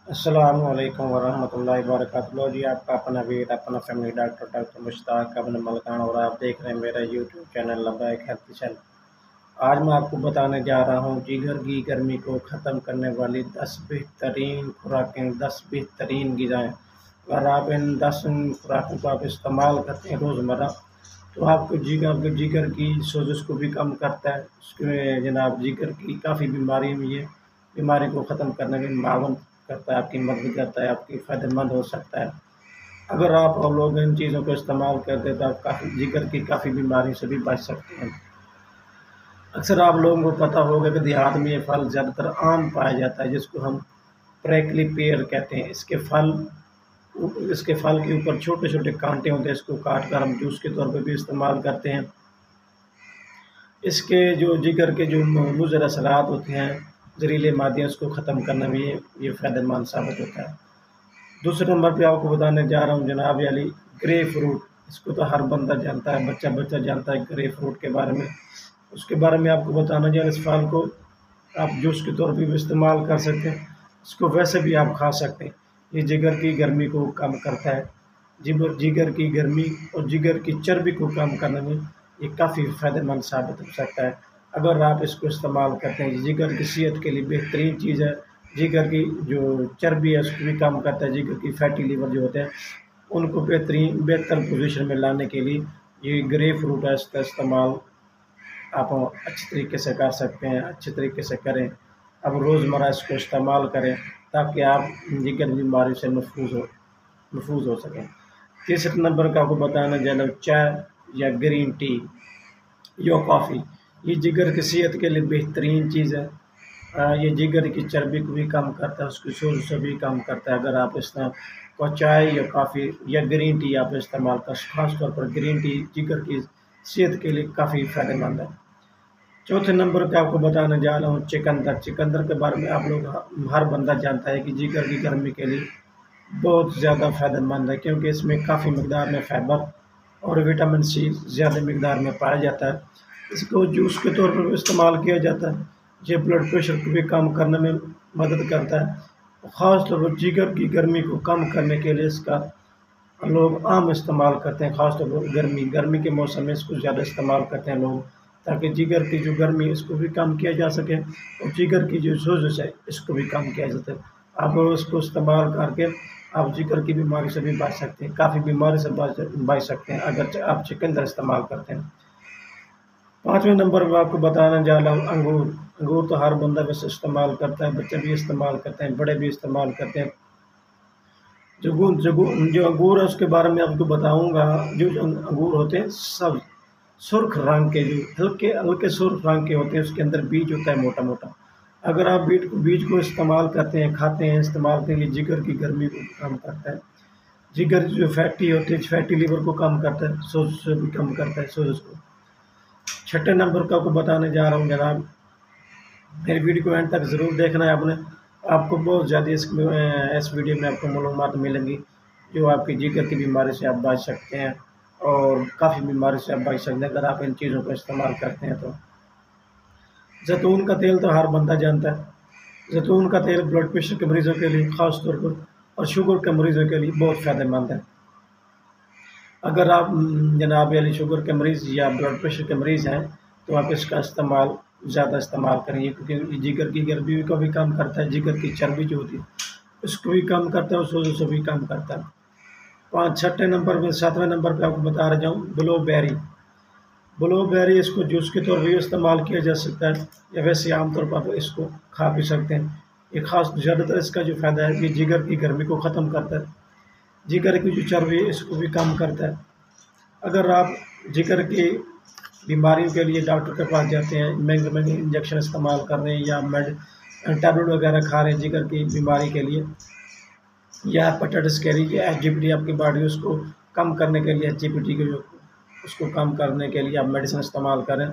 السلام علیکم ورحمۃ اللہ وبرکاتہ۔ لو جی، آپ کا اپنا ویر، اپنا فیملی ڈاکٹر مشتاق ابن ملکان، اور آپ دیکھ رہے ہیں میرا یوٹیوب چینل لبیک ہیلتھ چینل۔ آج میں آپ کو بتانے جا رہا ہوں جگر کی گرمی کو ختم کرنے والی 10 بہترین خوراکیں، 10 بہترین غذائیں۔ اگر آپ ان 10 خوراکوں کو آپ استعمال کرتے ہیں روزمرہ، تو آپ کو جگر کی سوزش کو بھی کم کرتا ہے۔ اس کے جناب جگر کی کافی بیماری میں یہ بیماری کو ختم کرنے میں معاون کرتا ہے، آپ کی مدد کرتا ہے، آپ کی فائدہ مند ہو سکتا ہے۔ اگر آپ اور لوگ ان چیزوں کو استعمال کرتے ہیں تو آپ جگر کی کافی بیماری سے بھی بچ سکتے ہیں۔ اکثر آپ لوگوں کو پتہ ہوگا کہ دیہات میں یہ پھل زیادہ تر عام پایا جاتا ہے، جس کو ہم پریکلی پیئر کہتے ہیں۔ اس کے پھل کے اوپر چھوٹے چھوٹے کانٹے ہوتے ہیں، اس کو کاٹ کر ہم جوس کے طور پہ بھی استعمال کرتے ہیں۔ اس کے جو جگر کے جو مضر اثرات ہوتے ہیں، زہریلے مادے، اس کو ختم کرنا بھی یہ فائدہ مند ثابت ہوتا ہے۔ دوسرے نمبر پہ آپ کو بتانے جا رہا ہوں جناب علی، گرے فروٹ۔ اس کو تو ہر بندہ جانتا ہے، بچہ جانتا ہے گرے فروٹ کے بارے میں۔ اس کے بارے میں آپ کو بتانا چاہیے، اس پھل کو آپ جوس کے طور پہ بھی استعمال کر سکتے ہیں، اس کو ویسے بھی آپ کھا سکتے ہیں۔ یہ جگر کی گرمی کو کم کرتا ہے، جگر کی گرمی اور جگر کی چربی کو کم کرنے میں یہ کافی فائدہ مند ثابت ہو سکتا ہے اگر آپ اس کو استعمال کرتے ہیں۔ جگر کی صحت کے لیے بہترین چیز ہے۔ جگر کی جو چربی ہے اس کو بھی کم کرتا ہے۔ جگر کی فیٹی لیور جو ہوتے ہیں ان کو بہتر پوزیشن میں لانے کے لیے یہ گرے فروٹ ہے، اس کا استعمال آپ اچھی طریقے سے کر سکتے ہیں، اچھے طریقے سے کریں۔ اب روزمرہ اس کو استعمال کریں تاکہ آپ جگر بیماری سے محفوظ ہو سکیں۔ تیسرے نمبر کا آپ کو بتانا چاہوں چائے یا گرین ٹی یا کافی، یہ جگر کی صحت کے لیے بہترین چیز ہے۔ یہ جگر کی چربی کو بھی کم کرتا ہے، اس کی سوزش سے بھی کم کرتا ہے۔ اگر آپ اس کو چائے یا کافی یا گرین ٹی آپ استعمال کریں، خاص طور پر گرین ٹی جگر کی صحت کے لیے کافی فائدہ مند ہے۔ چوتھے نمبر پہ آپ کو بتانے جا رہا ہوں چکندر کے بارے میں آپ لوگ ہر بندہ جانتا ہے کہ جگر کی گرمی کے لیے بہت زیادہ فائدہ مند ہے، کیونکہ اس میں کافی مقدار میں فائبر اور وٹامن سی زیادہ مقدار میں پایا جاتا ہے۔ اس کو جوس کے طور پر بھی استعمال کیا جاتا ہے۔ یہ بلڈ پریشر کو بھی کم کرنے میں مدد کرتا ہے۔ خاص طور پر جگر کی گرمی کو کم کرنے کے لیے اس کا لوگ عام استعمال کرتے ہیں، خاص طور پر گرمی کے موسم میں اس کو زیادہ استعمال کرتے ہیں لوگ، تاکہ جگر کی جو گرمی ہے اس کو بھی کم کیا جا سکے اور جگر کی جو سوزش ہے اس کو بھی کم کیا جا سکے۔ آپ اس کو استعمال کر کے آپ جگر کی بیماری سے بھی بچ سکتے ہیں، کافی بیماری سے بچ سکتے ہیں اگر آپ چکندر استعمال کرتے ہیں۔ پانچویں نمبر پر آپ کو بتانا جا رہا ہوں انگور تو ہر بندہ ویسے استعمال کرتا ہے، بچے بھی استعمال کرتے ہیں، بڑے بھی استعمال کرتے ہیں۔ جو انگور ہے اس کے بارے میں آپ کو بتاؤں گا۔ جو انگور ہوتے ہیں سب سرخ رنگ کے، جو ہلکے سرخ رنگ کے ہوتے ہیں، اس کے اندر بیج ہوتا ہے موٹا موٹا۔ اگر آپ بیج کو استعمال کرتے ہیں، کھاتے ہیں، استعمال کرتے ہیں، یہ جگر کی گرمی کو کم کرتا ہے۔ جگر جو فیٹی ہوتی ہے، فیٹی لیور کو کم کرتا ہے، سوزش سے بھی کم کرتا ہے سوزش کو۔ چھٹے نمبر کا آپ کو بتانے جا رہا ہوں جناب، میری ویڈیو کو اینڈ تک ضرور دیکھنا ہے آپ کو بہت زیادہ اس ویڈیو میں آپ کو معلومات ملیں گی جو آپ کی جگر کی بیماری سے آپ بچ سکتے ہیں اور کافی بیماری سے آپ بچ سکتے ہیں اگر آپ ان چیزوں کو استعمال کرتے ہیں تو۔ زیتون کا تیل تو ہر بندہ جانتا ہے۔ زیتون کا تیل بلڈ پریشر کے مریضوں کے لیے خاص طور پر اور شوگر کے مریضوں کے لیے بہت فائدہ مند ہے۔ اگر آپ جناب علی شوگر کے مریض یا بلڈ پریشر کے مریض ہیں تو آپ اس کا زیادہ استعمال کریں گے، کیونکہ جگر کی گرمی کو بھی کم کرتا ہے، جگر کی چربی جو ہوتی ہے اس کو بھی کم کرتا ہے اور سوزش سے بھی کم کرتا ہے۔ ساتویں نمبر پہ آپ کو بتا رہا ہوں بلو بیری، اس کو جوس کے طور پر بھی استعمال کیا جا سکتا ہے یا ویسے عام طور پر آپ اس کو کھا بھی سکتے ہیں۔ یہ زیادہ تر اس کا جو فائدہ ہے کہ جگر کی گرمی کو ختم کرتا ہے، جگر کی جو چربی ہے اس کو بھی کم کرتا ہے۔ اگر آپ جگر کی بیماریوں کے لیے ڈاکٹر کے پاس جاتے ہیں، مہنگے انجیکشن استعمال کر رہے ہیں یا ٹیبلٹ وغیرہ کھا رہے ہیں جگر کی بیماری کے لیے، یا ہیپاٹائٹس کے لیے، یا ایسجیپٹی آپ کی باڈی اس کو کم کرنے کے لیے، ایسجیپٹی کے اس کو کم کرنے کے لیے آپ میڈیسن استعمال کریں۔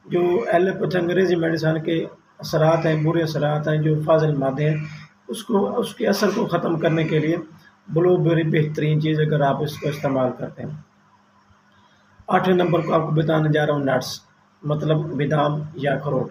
جو ایلوپیتھی انگریزی میڈیسن کے اثرات ہیں، برے اثرات ہیں، جو فاضل مادے ہیں، اس کے اثر کو ختم کرنے کے لیے بلو بیری بہترین چیز اگر آپ اس کو استعمال کرتے ہیں۔ آٹھویں نمبر کو آپ کو بتانے جا رہا ہوں نٹس، مطلب بادام یا اخروٹ۔